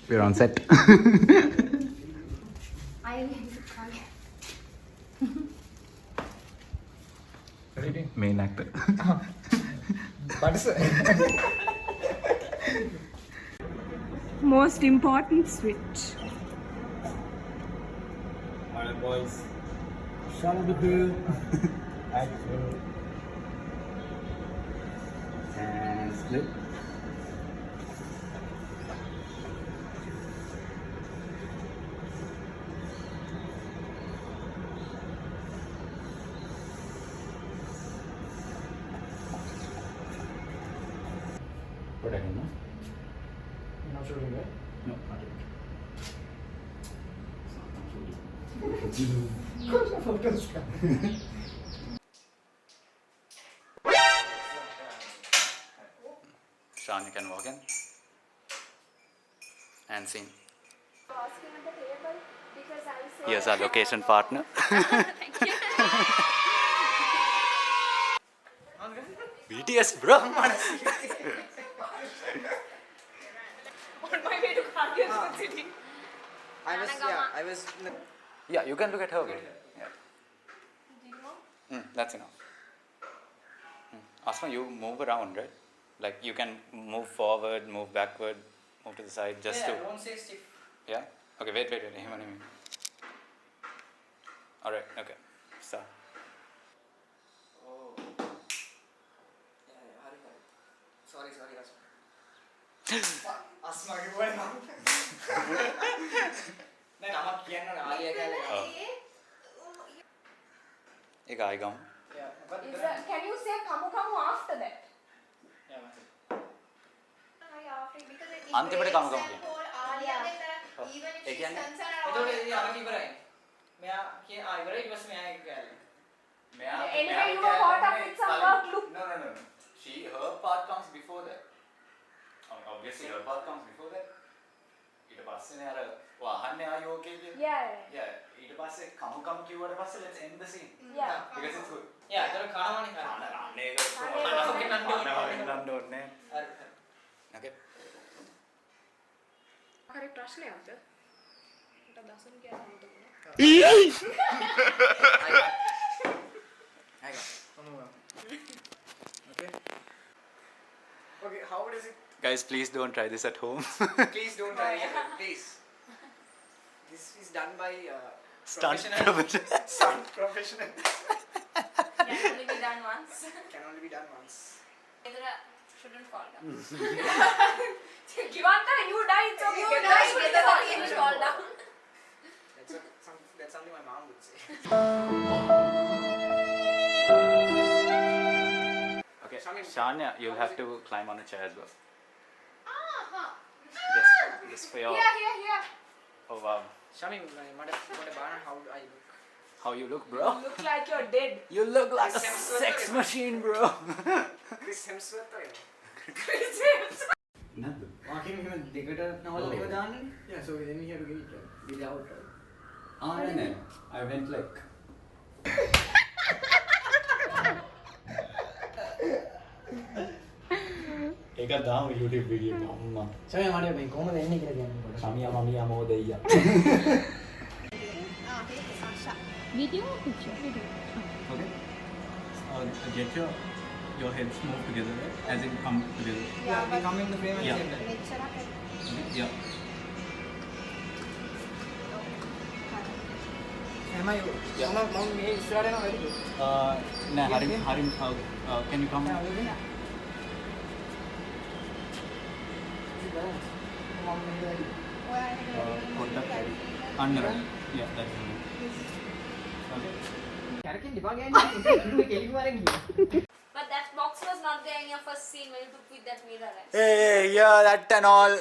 We're on set. Main actor. Most important switch. Alright, boys. Shut up the pool. Action. And split. What happened, no? You're not shooting, right? No, not yet. Sean, you can walk in. And scene. Here's our location partner. BTS, bro. On my way to Kagyan City. I was. Yeah, you can look at her. Okay. Yeah. That's enough. Asma, you move around, right? Like you can move forward, move backward, move to the side, just to. Don't say stiff. Yeah. Okay. Wait. Him. All right. Okay. Start. Oh. Hurry. Sorry, Asma. Asma, you went on. No, I'm not kidding. Ek aayega hum. Yeah, but Can you say kamu after that? yeah, that's it. Antimate kamu kamu. Anyway, you were caught up with some work, look. No. Her part comes before that. Obviously, her part comes before that. ඊට පස්සේ අර වහන්නේ are you okay කියලා. Yeah. ඊට පස්සේ කමු කිව්වට පස්සේ let's end the scene. Yeah. Because it's good. Yeah, ඒක කනවනේ නන්නේ. Okay. හරි ප්‍රශ්නයක්ද? මට දසුන් කියලා අමතකුණා. Okay, how does it? Guys, please don't try this at home. Please don't try it. Please. This is done by Stunt professional. Stunt professional. Can only be done once. Can only be done once. Edra shouldn't fall down. Given that you die, it's okay. Edra shouldn't fall down. That's something my mom would say. Okay, Shania, you'll have to climb on a chair as well. Just for your. Here. Oh wow. Shami, how do I look? How you look, bro? You look like you're dead. You look like a Chris Hemsworth sex or machine, bro. Chris Hemsworth or Chris Hemsworth. Nothing. walking him දෙකට නවල එක දාන්නේ. Yeah, so then we have to get it without. No. I went like. ඒක දාම YouTube video එක අම්මා. සමය මට මේ කොහොමද එන්නේ කියලා කියන්න පොඩ්ඩක්. සමියා මමියා මොදෙයියා. Video or picture? Video. Okay. Get your heads move together, right? As in come together. Yeah, we come in the frame and Yeah. same time. Okay. Yeah. Am I? Yeah. Mom මේ ඉස්සරහට යනවා වැඩිද? Nah, Harim, can you come? Mom මේ වැඩි. Put under. Yeah, that's it. Okay. කැරකින් දෙපා ගෑනේ කෙලිම වරෙන් ගියා. But that box was not there in your first scene when you took with that mirror, right? Hey, yeah, that and all.